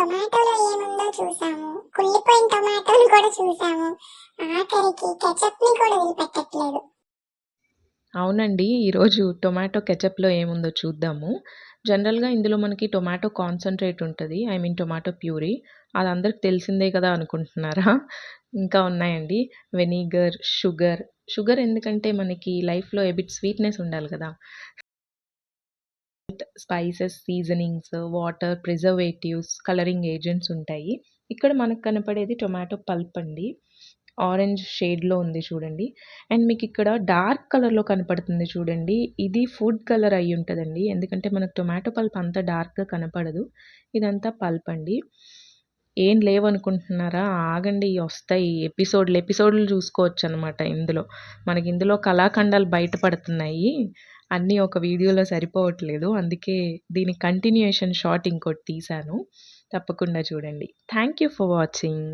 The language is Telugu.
టొమాటోలో ఏముందో చూసాము. కుళ్ళిపోయిన టొమాటోని కూడా చూసాము. ఆఖరికి కెచప్‌ని కూడా వదిలిపెట్టట్లేదు. అవునండి. ఈరోజు టొమాటో కెచప్‌లో ఏముందో చూద్దాము. జనరల్‌గా ఇందులో మనకి టొమాటో కాన్సంట్రేట్ ఉంటది. I mean tomato puree. అది అందరికి తెలిసిందే కదా అనుకుంటున్నారా? ఇంకా ఉన్నాయండి. Vinegar, sugar. షుగర్ ఎందుకంటే మనకి లైఫ్‌లో ఎ బిట్ స్వీట్‌నెస్ ఉండాలి కదా! Spices, seasonings, water, preservatives, colouring agents ఉంటాయి. ఇక్కడ మనకు కనపడేది టొమాటో పల్ప్ అండి. ఆరెంజ్ షేడ్‌లో ఉంది చూడండి. అండ్ మీకిక్కడ డార్క్ కలర్‌లో కనపడుతుంది చూడండి. ఇది ఫుడ్ కలర్ అయ్యుంటదండి. ఎందుకంటే మనకు టొమాటో పల్ప్ అంత డార్క్‌గా కనపడదు. ఇదంతా పల్ప్ అండి. ఏం లేవనుకుంటున్నారా? ఆగండి ఒస్తాయి. ఎపిసోడ్‌లు చూసుకోవచ్చనమాట ఇందులో. మనకిందులో కళాఖండాలు బయటపడుతున్నాయి. అన్నీ ఒక వీడియోలో సరిపోవట్లేదు. అందుకే దీని కంటిన్యూయేషన్ షాట్ ఇంకోటి తీశాను. తప్పకుండా చూడండి. Thank you for watching.